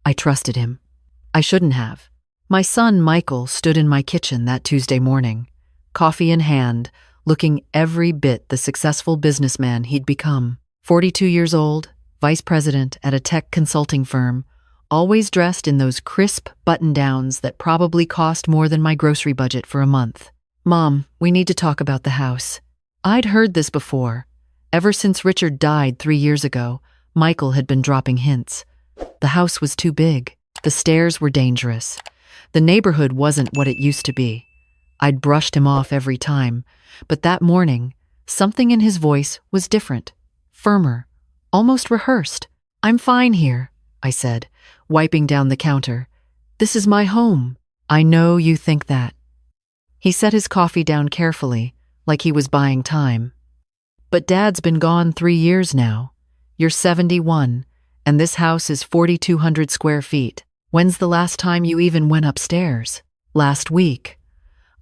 I trusted him. I shouldn't have. My son, Michael, stood in my kitchen that Tuesday morning, coffee in hand, looking every bit the successful businessman he'd become. 42 years old, vice president at a tech consulting firm, always dressed in those crisp button-downs that probably cost more than my grocery budget for a month. "Mom, we need to talk about the house." I'd heard this before. Ever since Richard died 3 years ago, Michael had been dropping hints. The house was too big. The stairs were dangerous. The neighborhood wasn't what it used to be. I'd brushed him off every time, but that morning, something in his voice was different, firmer, almost rehearsed. "I'm fine here," I said, wiping down the counter. "This is my home." "I know you think that." He set his coffee down carefully, like he was buying time. "But Dad's been gone 3 years now. You're 71, and this house is 4,200 square feet. When's the last time you even went upstairs?" "Last week.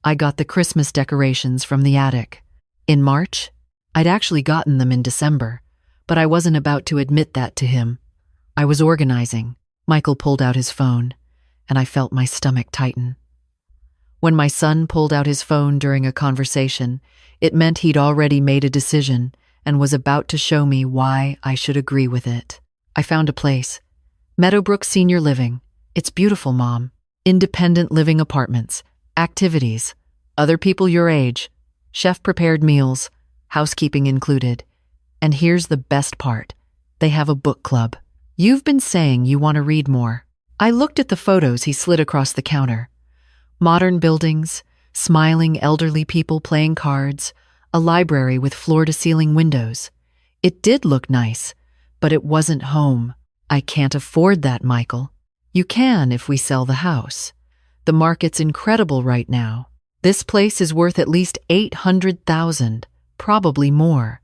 I got the Christmas decorations from the attic." "In March?" I'd actually gotten them in December, but I wasn't about to admit that to him. I was organizing. Michael pulled out his phone, and I felt my stomach tighten. When my son pulled out his phone during a conversation, it meant he'd already made a decision and was about to show me why I should agree with it. "I found a place. Meadowbrook Senior Living. It's beautiful, Mom. Independent living apartments, activities, other people your age, chef-prepared meals, housekeeping included. And here's the best part. They have a book club. You've been saying you want to read more." I looked at the photos he slid across the counter. Modern buildings, smiling elderly people playing cards, a library with floor-to-ceiling windows. It did look nice, but it wasn't home. "I can't afford that, Michael." "You can if we sell the house. The market's incredible right now. This place is worth at least $800,000, probably more.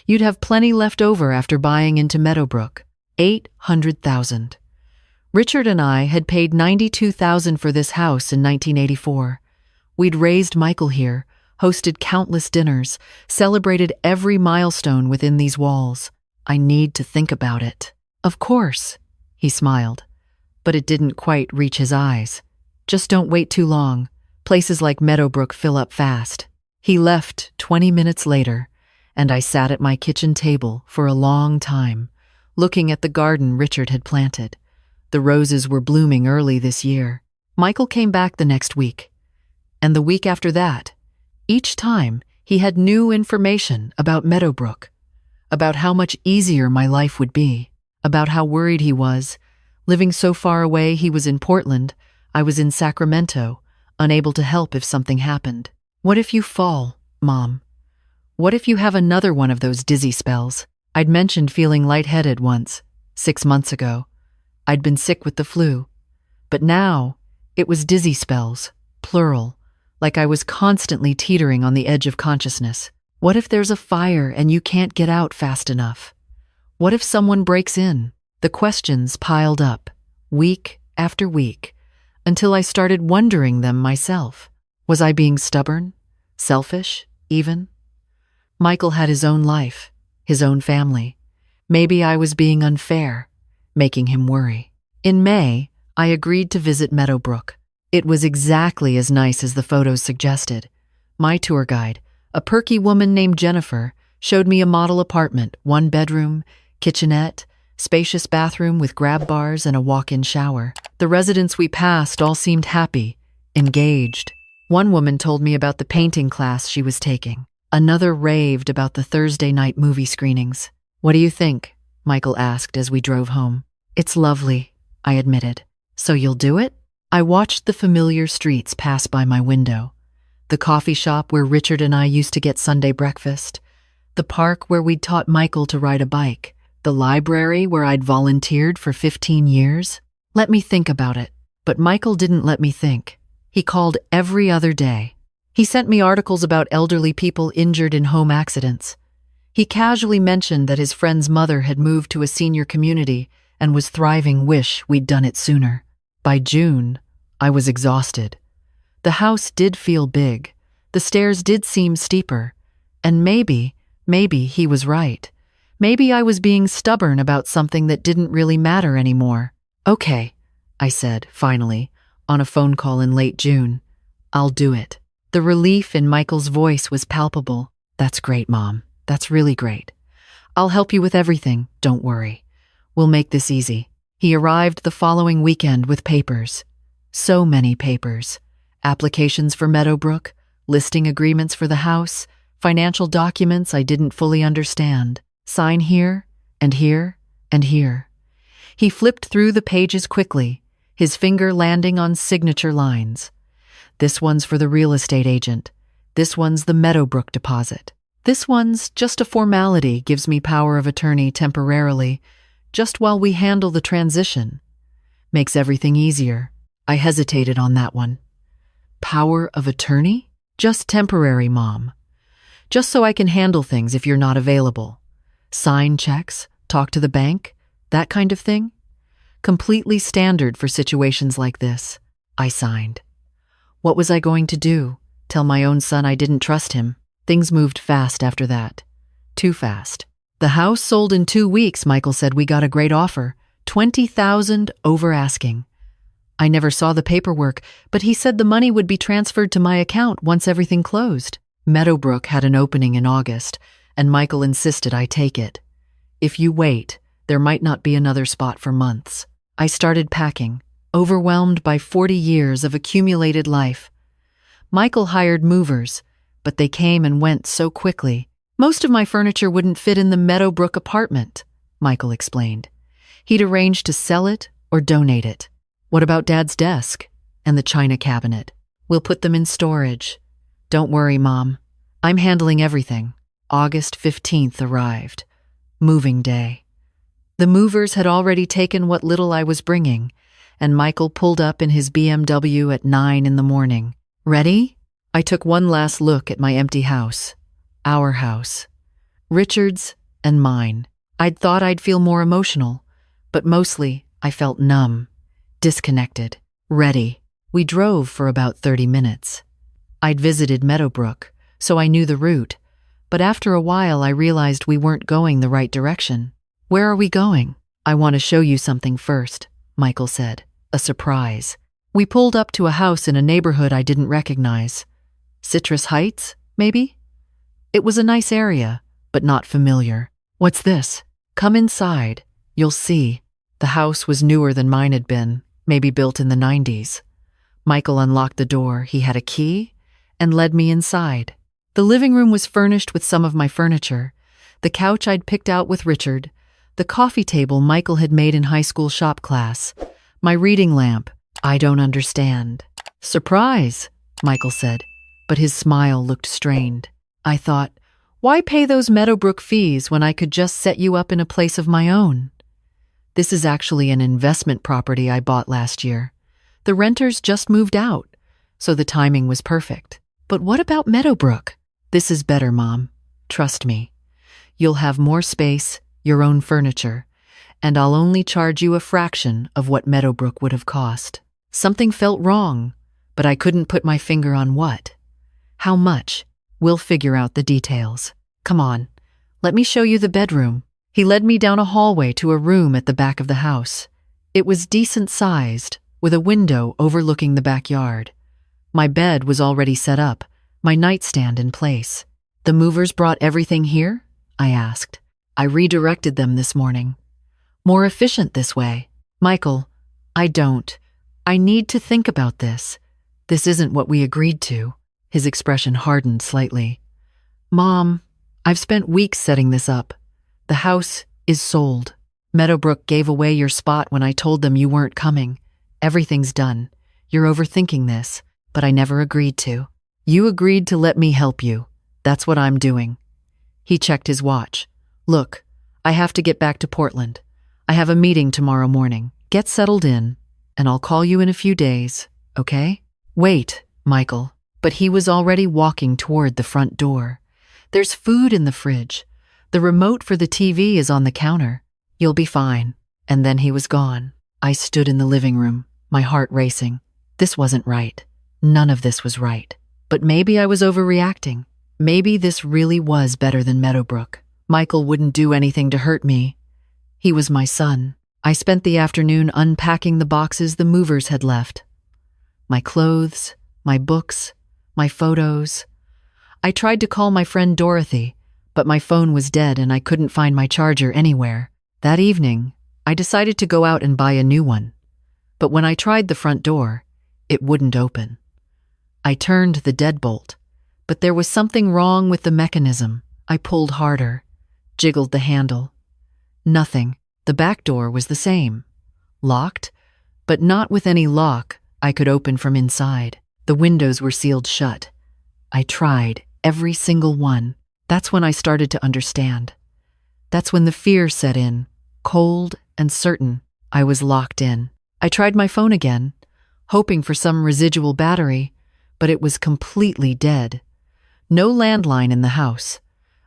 You'd have plenty left over after buying into Meadowbrook. $800,000. Richard and I had paid $92,000 for this house in 1984. We'd raised Michael here, hosted countless dinners, celebrated every milestone within these walls. "I need to think about it." "Of course," he smiled, but it didn't quite reach his eyes. "Just don't wait too long. Places like Meadowbrook fill up fast." He left 20 minutes later, and I sat at my kitchen table for a long time, looking at the garden Richard had planted. The roses were blooming early this year. Michael came back the next week, and the week after that. Each time, he had new information about Meadowbrook, about how much easier my life would be, about how worried he was. Living so far away, he was in Portland, I was in Sacramento, unable to help if something happened. "What if you fall, Mom? What if you have another one of those dizzy spells?" I'd mentioned feeling lightheaded once, 6 months ago. I'd been sick with the flu. But now, it was dizzy spells, plural, like I was constantly teetering on the edge of consciousness. What if there's a fire and you can't get out fast enough? What if someone breaks in? The questions piled up, week after week, until I started wondering them myself. Was I being stubborn? Selfish, even? Michael had his own life, his own family. Maybe I was being unfair, making him worry. In May, I agreed to visit Meadowbrook. It was exactly as nice as the photos suggested. My tour guide, a perky woman named Jennifer, showed me a model apartment, 1 bedroom, kitchenette, spacious bathroom with grab bars and a walk-in shower. The residents we passed all seemed happy, engaged. One woman told me about the painting class she was taking. Another raved about the Thursday night movie screenings. "What do you think?" Michael asked as we drove home. "It's lovely," I admitted. "So you'll do it?" I watched the familiar streets pass by my window. The coffee shop where Richard and I used to get Sunday breakfast. The park where we'd taught Michael to ride a bike. The library where I'd volunteered for 15 years. "Let me think about it." But Michael didn't let me think. He called every other day. He sent me articles about elderly people injured in home accidents. He casually mentioned that his friend's mother had moved to a senior community and was thriving. Wish we'd done it sooner. By June, I was exhausted. The house did feel big. The stairs did seem steeper. And maybe he was right. Maybe I was being stubborn about something that didn't really matter anymore. "Okay, I said, finally, on a phone call in late June. I'll do it. The relief in Michael's voice was palpable. That's great, Mom. That's really great. I'll help you with everything, don't worry. We'll make this easy. He arrived the following weekend with papers. So many papers. Applications for Meadowbrook, listing agreements for the house, financial documents I didn't fully understand. Sign here, and here, and here. He flipped through the pages quickly, his finger landing on signature lines. This one's for the real estate agent. This one's the Meadowbrook deposit. This one's just a formality, gives me power of attorney temporarily, just while we handle the transition. Makes everything easier. I hesitated on that one. Power of attorney? Just temporary, Mom. Just so I can handle things if you're not available. Sign checks, talk to the bank, that kind of thing. Completely standard for situations like this. I signed. What was I going to do? Tell my own son I didn't trust him? Things moved fast after that. Too fast. The house sold in 2 weeks, Michael said. We got a great offer. $20,000 over asking. I never saw the paperwork, but he said the money would be transferred to my account once everything closed. Meadowbrook had an opening in August, and Michael insisted I take it. If you wait, there might not be another spot for months. I started packing, overwhelmed by 40 years of accumulated life. Michael hired movers, but they came and went so quickly. Most of my furniture wouldn't fit in the Meadowbrook apartment, Michael explained. He'd arranged to sell it or donate it. What about Dad's desk and the china cabinet? We'll put them in storage. Don't worry, Mom. I'm handling everything. August 15th arrived. Moving day. The movers had already taken what little I was bringing, and Michael pulled up in his BMW at 9 in the morning. Ready? I took one last look at my empty house. Our house. Richard's and mine. I'd thought I'd feel more emotional, but mostly I felt numb, disconnected, ready. We drove for about 30 minutes. I'd visited Meadowbrook, so I knew the route, but after a while I realized we weren't going the right direction. Where are we going? I want to show you something first, Michael said. A surprise. We pulled up to a house in a neighborhood I didn't recognize. Citrus Heights, maybe? It was a nice area, but not familiar. What's this? Come inside. You'll see. The house was newer than mine had been, maybe built in the 90s. Michael unlocked the door, he had a key, and led me inside. The living room was furnished with some of my furniture, the couch I'd picked out with Richard, the coffee table Michael had made in high school shop class, my reading lamp. I don't understand. Surprise, Michael said, but his smile looked strained. I thought, why pay those Meadowbrook fees when I could just set you up in a place of my own? This is actually an investment property I bought last year. The renters just moved out, so the timing was perfect. But what about Meadowbrook? This is better, Mom. Trust me. You'll have more space, your own furniture, and I'll only charge you a fraction of what Meadowbrook would have cost. Something felt wrong, but I couldn't put my finger on what. How much? We'll figure out the details. Come on, let me show you the bedroom. He led me down a hallway to a room at the back of the house. It was decent-sized, with a window overlooking the backyard. My bed was already set up, my nightstand in place. The movers brought everything here? I asked. I redirected them this morning. More efficient this way. Michael, I need to think about this. This isn't what we agreed to. His expression hardened slightly. Mom, I've spent weeks setting this up. The house is sold. Meadowbrook gave away your spot when I told them you weren't coming. Everything's done. You're overthinking this, but I never agreed to. You agreed to let me help you. That's what I'm doing. He checked his watch. Look, I have to get back to Portland. I have a meeting tomorrow morning. Get settled in, and I'll call you in a few days, okay? Wait, Michael. But he was already walking toward the front door. There's food in the fridge. The remote for the TV is on the counter. You'll be fine. And then he was gone. I stood in the living room, my heart racing. This wasn't right. None of this was right. But maybe I was overreacting. Maybe this really was better than Meadowbrook. Michael wouldn't do anything to hurt me. He was my son. I spent the afternoon unpacking the boxes the movers had left. My clothes, my books, my photos. I tried to call my friend Dorothy, but my phone was dead and I couldn't find my charger anywhere. That evening, I decided to go out and buy a new one. But when I tried the front door, it wouldn't open. I turned the deadbolt, but there was something wrong with the mechanism. I pulled harder, jiggled the handle. Nothing. The back door was the same. Locked, but not with any lock I could open from inside. The windows were sealed shut. I tried every single one. That's when I started to understand. That's when the fear set in, cold and certain. I was locked in. I tried my phone again, hoping for some residual battery, but it was completely dead. No landline in the house.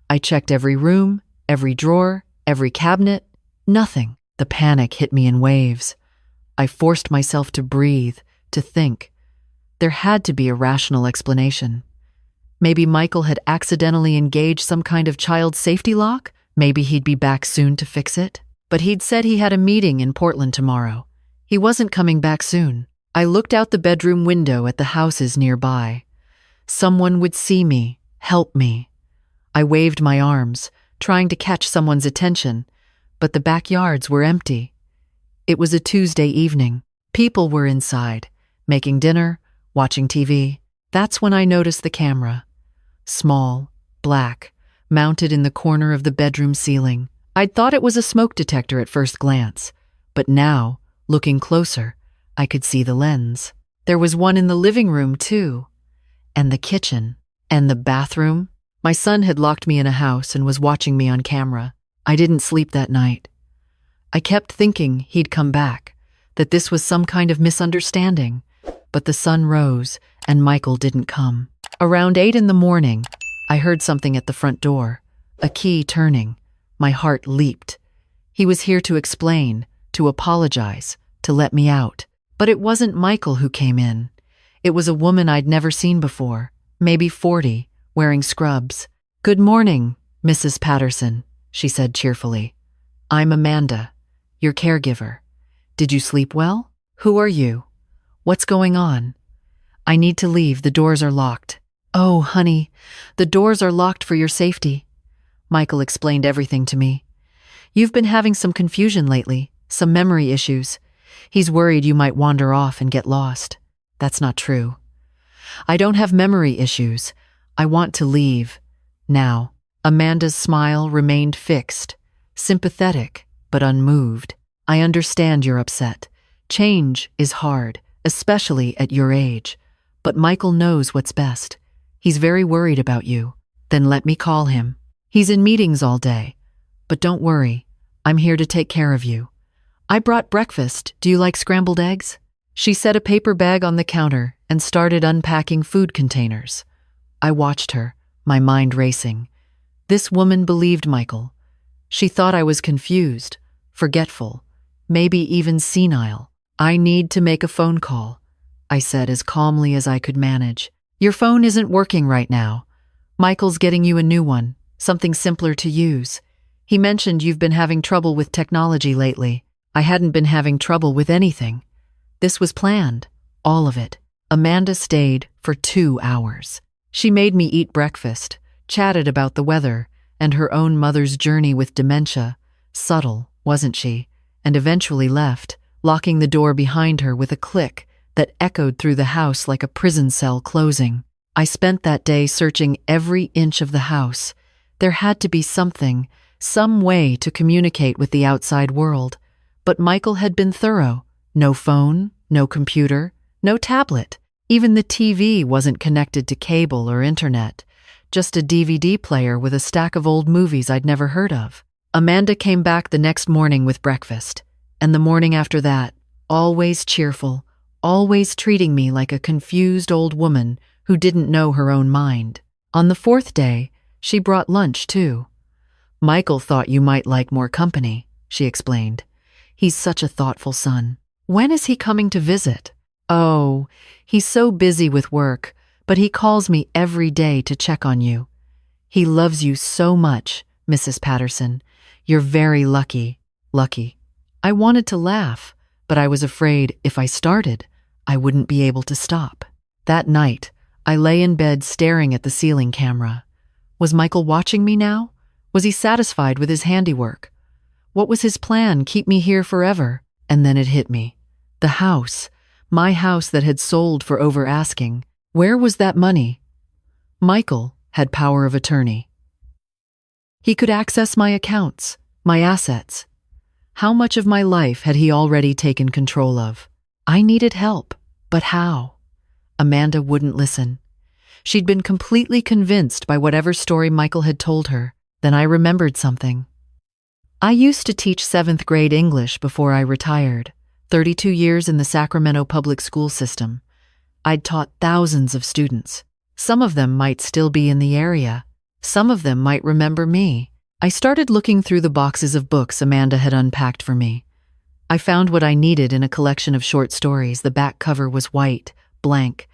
I checked every room, every drawer, every cabinet. Nothing. The panic hit me in waves. I forced myself to breathe, to think. There had to be a rational explanation. Maybe Michael had accidentally engaged some kind of child safety lock? Maybe he'd be back soon to fix it? But he'd said he had a meeting in Portland tomorrow. He wasn't coming back soon. I looked out the bedroom window at the houses nearby. Someone would see me, help me. I waved my arms, trying to catch someone's attention, but the backyards were empty. It was a Tuesday evening. People were inside, making dinner, watching TV. That's when I noticed the camera. Small, black, mounted in the corner of the bedroom ceiling. I'd thought it was a smoke detector at first glance, but now, looking closer, I could see the lens. There was one in the living room, too. And the kitchen. And the bathroom. My son had locked me in a house and was watching me on camera. I didn't sleep that night. I kept thinking he'd come back, that this was some kind of misunderstanding. But the sun rose, and Michael didn't come. Around 8 in the morning, I heard something at the front door. A key turning. My heart leaped. He was here to explain, to apologize, to let me out. But it wasn't Michael who came in. It was a woman I'd never seen before, maybe 40, wearing scrubs. "Good morning, Mrs. Patterson," she said cheerfully. "I'm Amanda, your caregiver. Did you sleep well? Who are you? What's going on? I need to leave, the doors are locked." "Oh, honey, the doors are locked for your safety." Michael explained everything to me. "You've been having some confusion lately, some memory issues. He's worried you might wander off and get lost." "That's not true. I don't have memory issues. I want to leave. Now." Amanda's smile remained fixed, sympathetic, but unmoved. "I understand you're upset. Change is hard, especially at your age. But Michael knows what's best. He's very worried about you. Then let me call him. He's in meetings all day. But don't worry, I'm here to take care of you. I brought breakfast. Do you like scrambled eggs?" She set a paper bag on the counter and started unpacking food containers. I watched her, my mind racing. This woman believed Michael. She thought I was confused, forgetful, maybe even senile. "I need to make a phone call," I said as calmly as I could manage. "Your phone isn't working right now. Michael's getting you a new one, something simpler to use. He mentioned you've been having trouble with technology lately." I hadn't been having trouble with anything. This was planned, all of it. Amanda stayed for 2 hours. She made me eat breakfast, chatted about the weather, and her own mother's journey with dementia. Subtle, wasn't she? And eventually left, locking the door behind her with a click that echoed through the house like a prison cell closing. I spent that day searching every inch of the house. There had to be something, some way to communicate with the outside world. But Michael had been thorough. No phone, no computer, no tablet. Even the TV wasn't connected to cable or internet. Just a DVD player with a stack of old movies I'd never heard of. Amanda came back the next morning with breakfast. And the morning after that, always cheerful, always treating me like a confused old woman who didn't know her own mind. On the 4th day, she brought lunch too. "Michael thought you might like more company," she explained. "He's such a thoughtful son." "When is he coming to visit?" "Oh, he's so busy with work, but he calls me every day to check on you. He loves you so much, Mrs. Patterson. You're very lucky." "Lucky?" I wanted to laugh, but I was afraid if I started, I wouldn't be able to stop. That night, I lay in bed staring at the ceiling camera. Was Michael watching me now? Was he satisfied with his handiwork? What was his plan, keep me here forever? And then it hit me. The house, my house that had sold for over asking. Where was that money? Michael had power of attorney. He could access my accounts, my assets. How much of my life had he already taken control of? I needed help, but how? Amanda wouldn't listen. She'd been completely convinced by whatever story Michael had told her. Then I remembered something. I used to teach 7th grade English before I retired, 32 years in the Sacramento public school system. I'd taught thousands of students. Some of them might still be in the area. Some of them might remember me. I started looking through the boxes of books Amanda had unpacked for me. I found what I needed in a collection of short stories. The back cover was white, blank.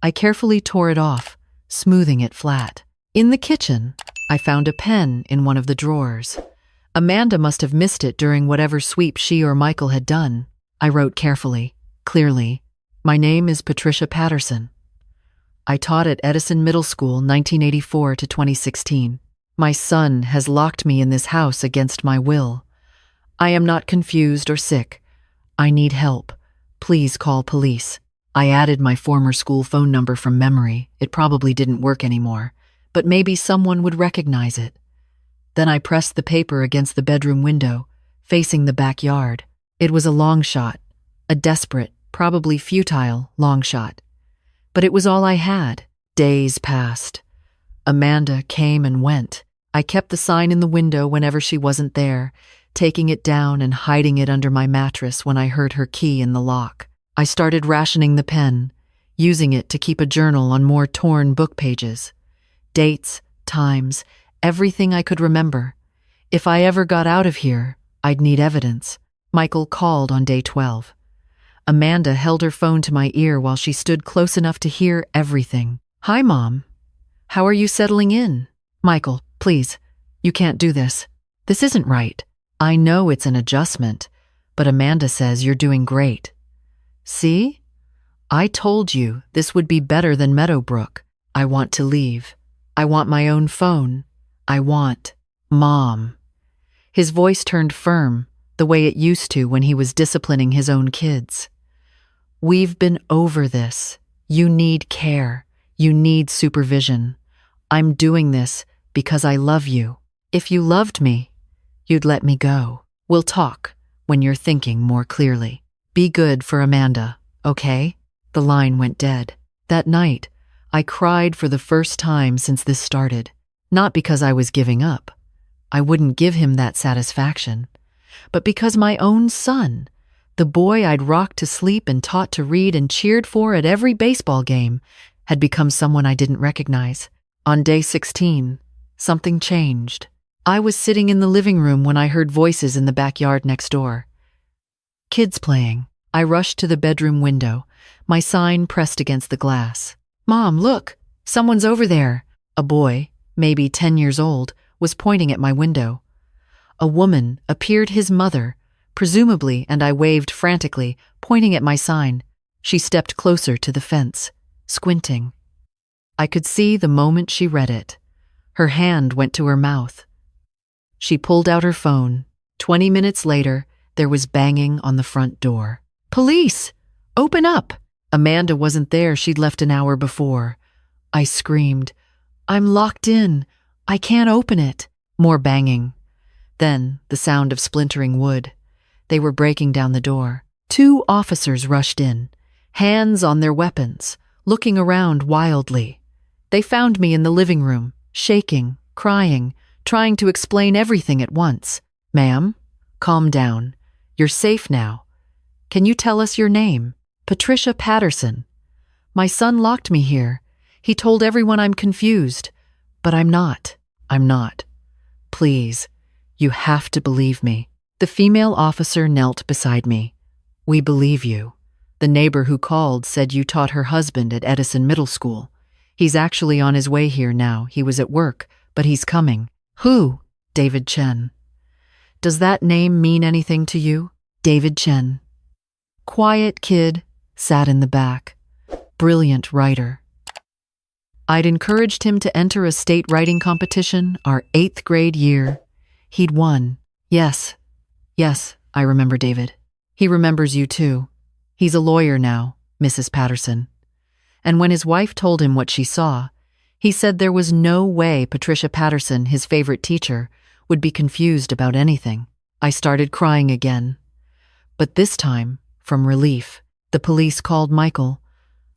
I carefully tore it off, smoothing it flat. In the kitchen, I found a pen in one of the drawers. Amanda must have missed it during whatever sweep she or Michael had done. I wrote carefully, clearly, "My name is Patricia Patterson. I taught at Edison Middle School 1984 to 2016. My son has locked me in this house against my will. I am not confused or sick. I need help. Please call police." I added my former school phone number from memory. It probably didn't work anymore, but maybe someone would recognize it. Then I pressed the paper against the bedroom window, facing the backyard. It was a long shot, a desperate, probably futile long shot. But it was all I had. Days passed. Amanda came and went. I kept the sign in the window whenever she wasn't there, taking it down and hiding it under my mattress when I heard her key in the lock. I started rationing the pen, using it to keep a journal on more torn book pages. Dates, times, everything I could remember. If I ever got out of here, I'd need evidence. Michael called on day 12. Amanda held her phone to my ear while she stood close enough to hear everything. "Hi, Mom. How are you settling in?" "Michael, please, you can't do this. This isn't right. I know it's an adjustment, but Amanda says you're doing great." "See? I told you this would be better than Meadowbrook. I want to leave. I want my own phone. I want Mom." His voice turned firm, the way it used to when he was disciplining his own kids. "We've been over this. You need care. You need supervision. I'm doing this because I love you. If you loved me, you'd let me go. We'll talk when you're thinking more clearly. Be good for Amanda, okay?" The line went dead. That night, I cried for the first time since this started. Not because I was giving up. I wouldn't give him that satisfaction. But because my own son, the boy I'd rocked to sleep and taught to read and cheered for at every baseball game, had become someone I didn't recognize. On day 16, something changed. I was sitting in the living room when I heard voices in the backyard next door. Kids playing. I rushed to the bedroom window, my sign pressed against the glass. "Mom, look! Someone's over there!" A boy, maybe 10 years old, was pointing at my window. A woman appeared, his mother, presumably, and I waved frantically, pointing at my sign. She stepped closer to the fence, squinting. I could see the moment she read it. Her hand went to her mouth. She pulled out her phone. 20 minutes later, there was banging on the front door. "Police! Open up!" Amanda wasn't there. She'd left an hour before. I screamed, "I'm locked in. I can't open it." More banging. Then the sound of splintering wood. They were breaking down the door. 2 officers rushed in, hands on their weapons, looking around wildly. They found me in the living room, shaking, crying, trying to explain everything at once. "Ma'am, calm down. You're safe now. Can you tell us your name?" "Patricia Patterson. My son locked me here. He told everyone I'm confused. But I'm not. I'm not. Please, you have to believe me." The female officer knelt beside me. "We believe you. The neighbor who called said you taught her husband at Edison Middle School. He's actually on his way here now. He was at work, but he's coming." "Who?" "David Chen." "Does that name mean anything to you?" David Chen. Quiet kid, sat in the back. Brilliant writer. I'd encouraged him to enter a state writing competition our 8th grade year. He'd won. Yes, I remember David. He remembers you too. He's a lawyer now, Mrs. Patterson. And when his wife told him what she saw, he said there was no way Patricia Patterson, his favorite teacher, would be confused about anything. I started crying again. But this time, from relief, the police called Michael.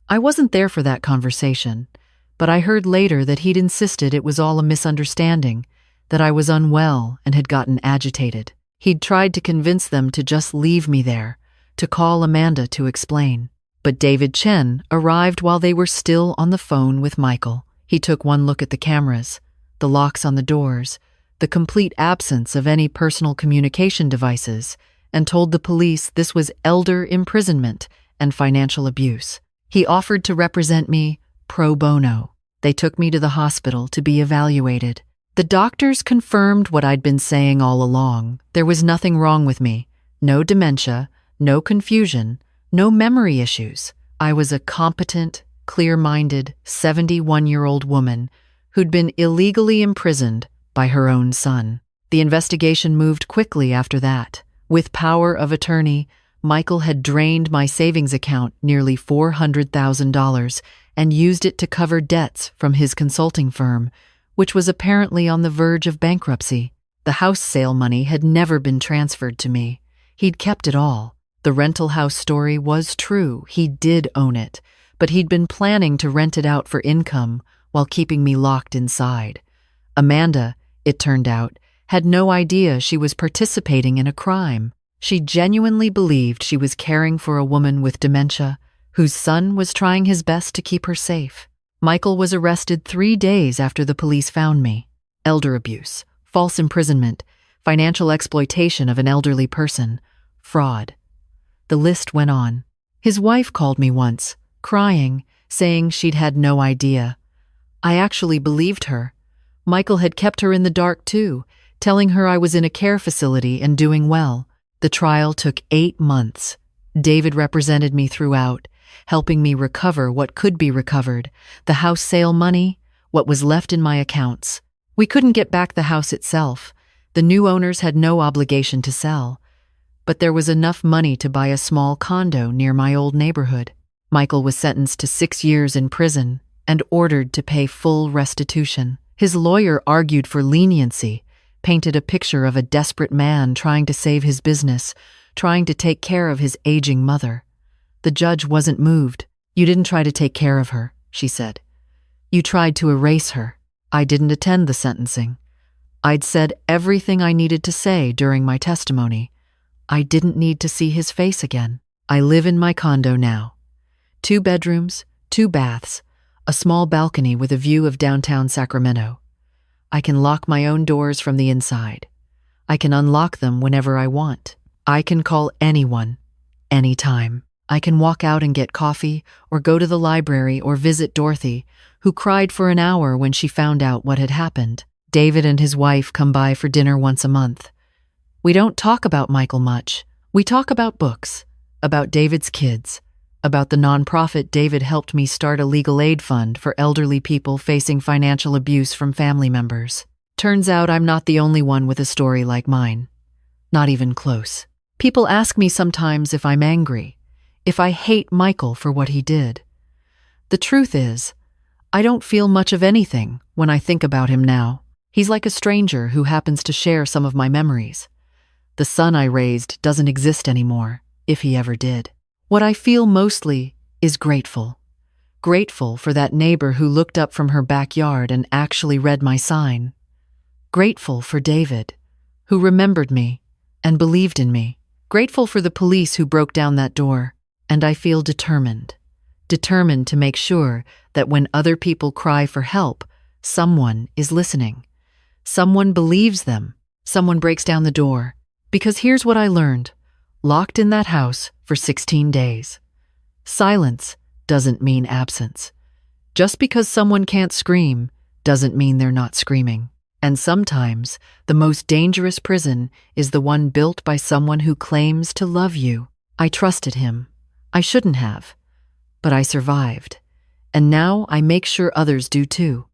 I wasn't there for that conversation, but I heard later that he'd insisted it was all a misunderstanding, that I was unwell and had gotten agitated. He'd tried to convince them to just leave me there, to call Amanda to explain. But David Chen arrived while they were still on the phone with Michael. He took one look at the cameras, the locks on the doors, the complete absence of any personal communication devices, and told the police this was elder imprisonment and financial abuse. He offered to represent me pro bono. They took me to the hospital to be evaluated. The doctors confirmed what I'd been saying all along. There was nothing wrong with me. No dementia, no confusion, no memory issues. I was a competent, clear-minded, 71-year-old woman who'd been illegally imprisoned by her own son. The investigation moved quickly after that. With power of attorney, Michael had drained my savings account nearly $400,000 and used it to cover debts from his consulting firm, which was apparently on the verge of bankruptcy. The house sale money had never been transferred to me. He'd kept it all. The rental house story was true. He did own it, but he'd been planning to rent it out for income while keeping me locked inside. Amanda, it turned out, had no idea she was participating in a crime. She genuinely believed she was caring for a woman with dementia, whose son was trying his best to keep her safe. Michael was arrested 3 days after the police found me. Elder abuse, false imprisonment, financial exploitation of an elderly person, fraud. The list went on. His wife called me once, crying, saying she'd had no idea. I actually believed her. Michael had kept her in the dark too, telling her I was in a care facility and doing well. The trial took 8 months. David represented me throughout, helping me recover what could be recovered, the house sale money, what was left in my accounts. We couldn't get back the house itself. The new owners had no obligation to sell. But there was enough money to buy a small condo near my old neighborhood. Michael was sentenced to 6 years in prison and ordered to pay full restitution. His lawyer argued for leniency, painted a picture of a desperate man trying to save his business, trying to take care of his aging mother. The judge wasn't moved. "You didn't try to take care of her," she said. "You tried to erase her." I didn't attend the sentencing. I'd said everything I needed to say during my testimony. I didn't need to see his face again. I live in my condo now. 2 bedrooms, 2 baths, a small balcony with a view of downtown Sacramento. I can lock my own doors from the inside. I can unlock them whenever I want. I can call anyone, anytime. I can walk out and get coffee or go to the library or visit Dorothy, who cried for an hour when she found out what had happened. David and his wife come by for dinner once a month. We don't talk about Michael much. We talk about books, about David's kids, about the nonprofit David helped me start a legal aid fund for elderly people facing financial abuse from family members. Turns out I'm not the only one with a story like mine. Not even close. People ask me sometimes if I'm angry, if I hate Michael for what he did. The truth is, I don't feel much of anything when I think about him now. He's like a stranger who happens to share some of my memories. The son I raised doesn't exist anymore, if he ever did. What I feel mostly is grateful. Grateful for that neighbor who looked up from her backyard and actually read my sign. Grateful for David, who remembered me and believed in me. Grateful for the police who broke down that door. And I feel determined. Determined to make sure that when other people cry for help, someone is listening. Someone believes them. Someone breaks down the door. Because here's what I learned. Locked in that house for 16 days. Silence doesn't mean absence. Just because someone can't scream doesn't mean they're not screaming. And sometimes, the most dangerous prison is the one built by someone who claims to love you. I trusted him. I shouldn't have. But I survived. And now I make sure others do too.